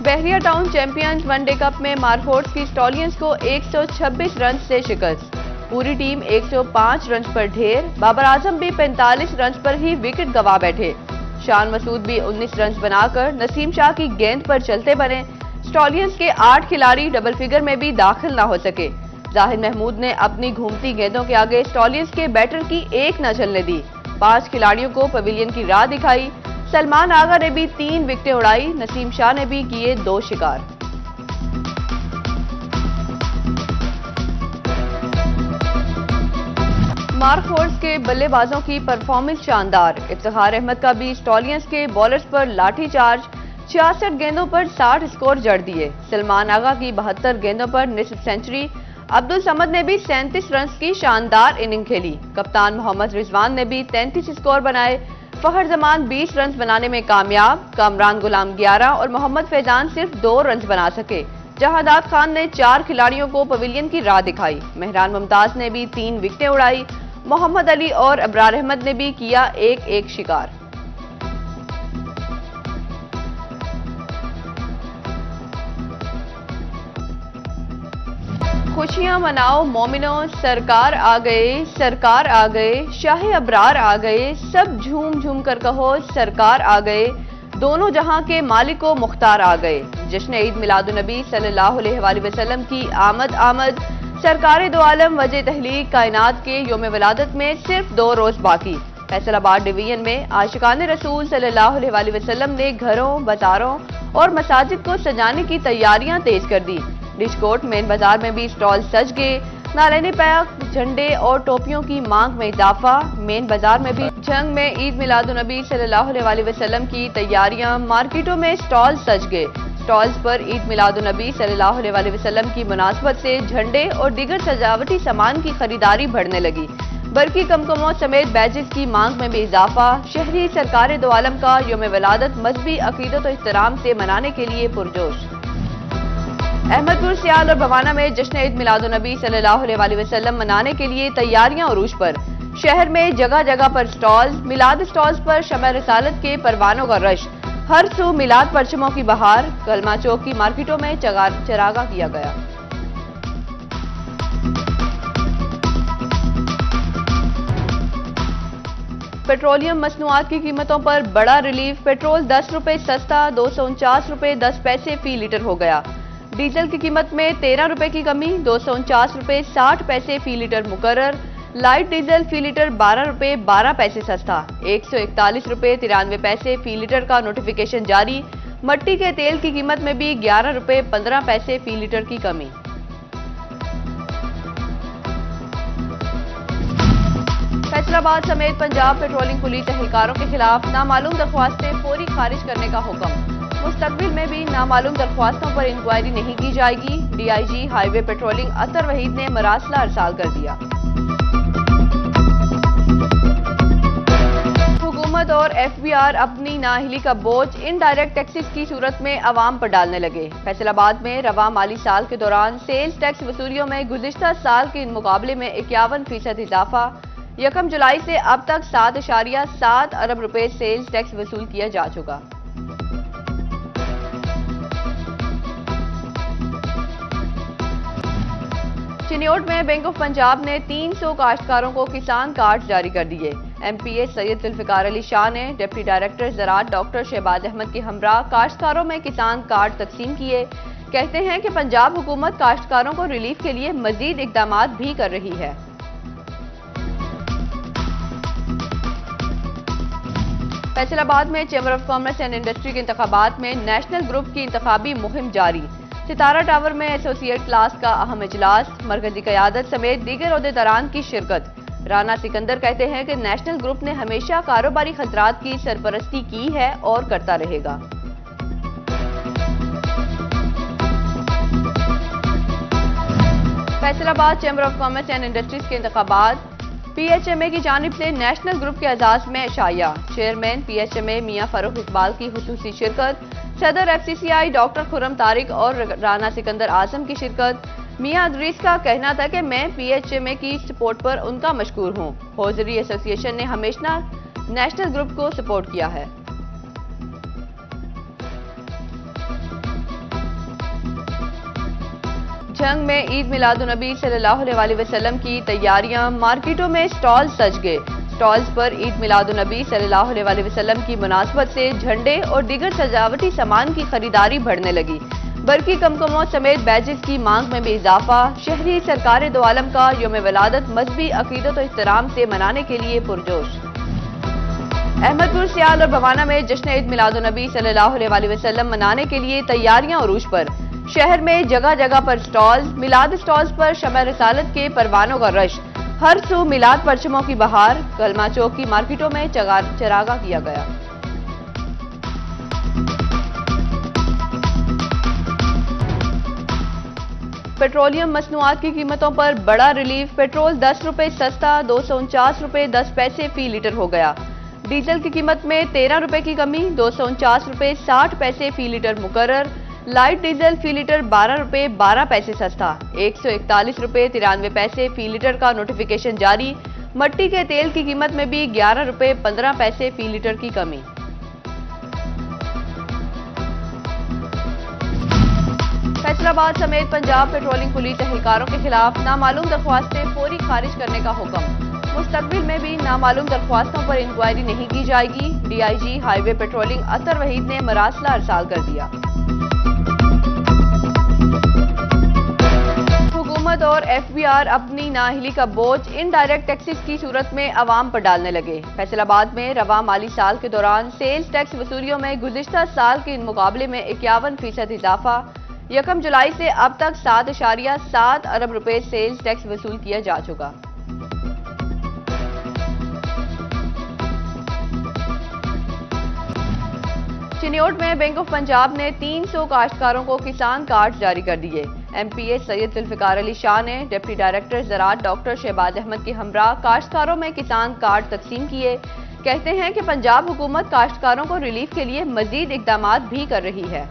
बहरिया town champions one day cup में मारफोर्ड की स्टॉलियंस को 126 रन से शिकस्त। पूरी टीम 105 रन पर ढेर। बाबर आजम भी 45 रन पर ही विकेट गंवा बैठे। शान मसूद भी 19 रन बनाकर नसीम शाह की गेंद पर चलते बने। स्टॉलियंस के 8 खिलाड़ी डबल फिगर में भी दाखिल न हो सके। जाहिद महमूद ने अपनी घूमती गेंदों के आगे स्टॉलियंस के बैटर की एक न चलने दी। 5 खिलाड़ियों को पवेलियन की राह दिखाई। सलमान आगा ने भी 3 विकेटें उड़ाई। नसीम शाह ने भी किए 2 शिकार। मारफोर्ड के बल्लेबाजों की परफॉर्मेंस शानदार। इफ्तिखार अहमद का भी स्टॉलियंस के बॉलर्स पर लाठीचार्ज। 66 गेंदों पर 60 स्कोर जड़ दिए। सलमान आगा की 72 गेंदों पर निसफ सेंचुरी। अब्दुल समद ने भी 37 रन की शानदार इनिंग खेली। कप्तान मोहम्मद रिजवान ने भी 33 स्कोर बनाए। फखर जमान 20 रन बनाने में कामयाब। कामरान गुलाम 11 और मोहम्मद फैजान सिर्फ 2 रन बना सके। जहादात खान ने 4 खिलाड़ियों को पवेलियन की राह दिखाई। मेहरान मुमताज ने भी 3 विकेटें उड़ाई। मोहम्मद अली और अबरार अहमद ने भी किया 1-1 शिकार। खुशियां मनाओ मोमिनो, सरकार आ गए, सरकार आ गए, शाहे अबरार आ गए, सब झूम झूम कर कहो सरकार आ गए, दोनों जहां के मालिक व मुख्तार आ गए। जश्न ईद मिलादुन्नबी सल्लल्लाहु अलैहि वसल्लम की आमद आमद। सरकार दो आलम वजह तहलीक कायनात के योम विलादत में सिर्फ 2 रोज बाकी। फैसलाबाद डिवीजन में आशिकान रसूल सल्लल्लाहु अलैहि वसल्लम ने घरों, बाजारों और मसाजिद को सजाने की तैयारियां तेज कर दी। डिशकोट मेन बाजार में भी स्टॉल सज गए। नारायणी पैक, झंडे और टोपियों की मांग में इजाफा। मेन बाजार में भी जंग में ईद मिलादुन्नबी सल्लल्लाहु अलैहि वसल्लम की तैयारियां। मार्केटों में स्टॉल सज गए। स्टॉल्स पर ईद मिलादुन्नबी सल्लल्लाहु अलैहि वसल्लम की मुनासबत से झंडे और दीगर सजावटी सामान की खरीदारी बढ़ने लगी। बरकी कमकमों समेत बैजेस की मांग में भी इजाफा। शहरी सरकार दो आलम का योम विलादत मजहबी अकीदत और एहतराम से मनाने के लिए पुरजोश। अहमदपुर, सियाल और भवाना में जश्न ईद मिलादुन्नबी सल्लल्लाहु अलैहि वसल्लम मनाने के लिए तैयारियां उरूज पर। शहर में जगह जगह पर स्टॉल। मिलाद स्टॉल्स पर शमअ रिसालत के परवानों का रश। हर सू मिलाद परचमों की बहार। कलमा चौक की मार्केटों में चरागा किया गया। पेट्रोलियम मसनूआत की कीमतों पर बड़ा रिलीफ। पेट्रोल 10 रुपए सस्ता 249 रुपए 10 पैसे फी लीटर हो गया। डीजल की कीमत में 13 रुपए की कमी, 249 रुपए 60 पैसे फी लीटर मुकर्रर। लाइट डीजल फी लीटर 12 रुपए 12 पैसे सस्ता, 141 रुपए 93 पैसे फी लीटर का नोटिफिकेशन जारी। मट्टी के तेल की कीमत में भी 11 रुपए 15 पैसे फी लीटर की कमी। फैसलाबाद समेत पंजाब पेट्रोलिंग पुलिस एहलकारों के खिलाफ नामालूम दरख्वास्तें फौरी खारिज करने का हुक्म। मुस्तकबिल में भी नामालूम दरख्वास्तों पर इंक्वायरी नहीं की जाएगी। डीआईजी हाईवे पेट्रोलिंग अतर वहीद ने मरासला अरसाल कर दिया। हुकूमत और एफबीआर अपनी नाअहली का बोझ इनडायरेक्ट टैक्सेस की सूरत में अवाम पर डालने लगे। फैसलाबाद में रवा माली साल के दौरान सेल्स टैक्स वसूलियों में गुज़िश्ता साल के मुकाबले में 51% इजाफा। 1 जुलाई से अब तक 7.7 अरब रुपए सेल्स टैक्स वसूल किया जा चुका। चिन्योट में बैंक ऑफ पंजाब ने 300 काश्तकारों को किसान कार्ड जारी कर दिए। एमपीए सैयद जुल्फिकार अली शाह ने डिप्टी डायरेक्टर ज़राअत डॉक्टर शहबाज अहमद के हमरा काश्तकारों में किसान कार्ड तकसीम किए। कहते हैं कि पंजाब हुकूमत काश्तकारों को रिलीफ के लिए मजीद इकदामात भी कर रही है। फैसलाबाद में chamber of commerce and industry के इंतखाबात में नेशनल ग्रुप की इंतखाबी मुहिम जारी। सितारा टावर में एसोसिएट क्लास का अहम इजलास। मरकजी क़यादत समेत दीगर ओहदेदारान की शिरकत। राना सिकंदर कहते हैं कि नेशनल ग्रुप ने हमेशा कारोबारी खतरात की सरपरस्ती की है और करता रहेगा। Faisalabad chamber of commerce and industries के इंतखाबात। पीएचएमए की जानिब से नेशनल ग्रुप के एजाज में शाया। चेयरमैन पीएचएमए मियां फारूक इकबाल की खुसूसी शिरकत। सदर एफसीसीआई डॉक्टर खुर्रम तारिक और राना सिकंदर आजम की शिरकत। मियां अदरीस का कहना था कि मैं पीएचएमए की सपोर्ट पर उनका मशकूर हूं। हौजरी एसोसिएशन ने हमेशा नेशनल ग्रुप को सपोर्ट किया है। झंग में ईद मिलादुन्नबी सल्लल्लाहु अलैहि वसल्लम की तैयारियां, मार्केटों में स्टॉल सज गए। स्टॉल्स पर ईद मिलादुन्नबी सल्लल्लाहु अलैहि वसल्लम की मुनासबत से झंडे और दीगर सजावटी सामान की खरीदारी बढ़ने लगी। बरकी कमकमों समेत बैजेस की मांग में भी इजाफा। शहरी सरकार दो आलम का यौम विलादत मजहबी अकीदत और एहतराम से मनाने के लिए पुरजोश। अहमदपुर, सियाल और भवाना में जश्न ईद मिलादुन्नबी सल्लल्लाहु अलैहि वसल्लम मनाने के लिए तैयारियां उरूज पर। शहर में जगह जगह पर स्टॉल, मिलाद स्टॉल्स पर शमअ रिसालत के परवानों का रश। हर सू मिलाद परचमों की बहार। कलमा चौक की मार्केटों में चरागा किया गया। पेट्रोलियम मसनूआत की कीमतों पर बड़ा रिलीफ। पेट्रोल 10 रुपए सस्ता 249 रुपए 10 पैसे फी लीटर हो गया। डीजल की कीमत में 13 रुपए की कमी, 249 रुपए 60 पैसे फी लीटर मुकर्रर। लाइट डीजल फी लीटर 12 रुपए 12 पैसे सस्ता, 141 रुपए 93 पैसे फी लीटर का नोटिफिकेशन जारी। मट्टी के तेल की कीमत में भी 11 रुपए 15 पैसे फी लीटर की कमी। फैसलाबाद समेत पंजाब पेट्रोलिंग पुलिस एहलकारों के खिलाफ नामालूम दरख्वास्तें फौरी खारिज करने का हुक्म। मुस्तकबिल में भी नामालूम दरख्वास्तों पर इंक्वायरी नहीं की जाएगी। डीआईजी हाईवे पेट्रोलिंग अतर वहीद ने मरासला अरसाल कर दिया। हुकूमत और एफबीआर अपनी नाअहली का बोझ इनडायरेक्ट टैक्सेस की सूरत में अवाम पर डालने लगे। फैसलाबाद में रवा माली साल के दौरान सेल्स टैक्स वसूलियों में गुज़िश्ता साल के मुकाबले में 51% इजाफा। 1 जुलाई से अब तक 7.7 अरब रुपए सेल्स टैक्स वसूल किया जा चुका। चिन्योट में बैंक ऑफ पंजाब ने 300 काश्तकारों को किसान कार्ड जारी कर दिए। एमपीए सैयद जुल्फिकार अली शाह ने डिप्टी डायरेक्टर ज़राअत डॉक्टर शहबाज अहमद के हमरा काश्तकारों में किसान कार्ड तकसीम किए। कहते हैं कि पंजाब हुकूमत काश्तकारों को रिलीफ के लिए मजीद इकदामात भी कर रही है।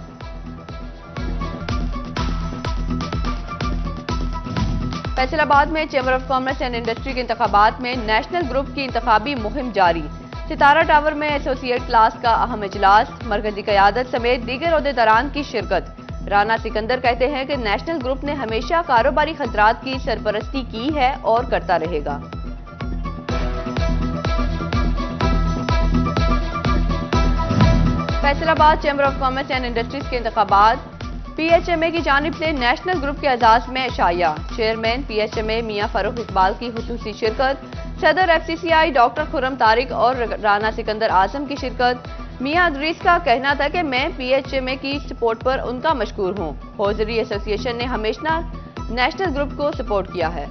फैसलाबाद में chamber of commerce and industry के इंतखाबात में नेशनल ग्रुप की इंतखाबी मुहिम जारी। सितारा टावर में एसोसिएट क्लास का अहम इजलास, मरकजी क़यादत समेत दीगर ओहदेदारान की शिरकत। राना सिकंदर कहते हैं कि नेशनल ग्रुप ने हमेशा कारोबारी खतरात की सरपरस्ती की है और करता रहेगा। Faisalabad chamber of commerce and industries के इंतखाबात। पीएचएमए की जानिब से नेशनल ग्रुप के एजाज में शाया। चेयरमैन पीएचएमए मियां फारूक इकबाल की खुसूसी शिरकत। सदर एफसीसीआई डॉक्टर खुर्रम तारिक और राना सिकंदर आजम की शिरकत। मियां अदरीस का कहना था कि मैं पीएचएमए की सपोर्ट पर उनका मशकूर हूं। हौजरी एसोसिएशन ने हमेशा नेशनल ग्रुप को सपोर्ट किया है।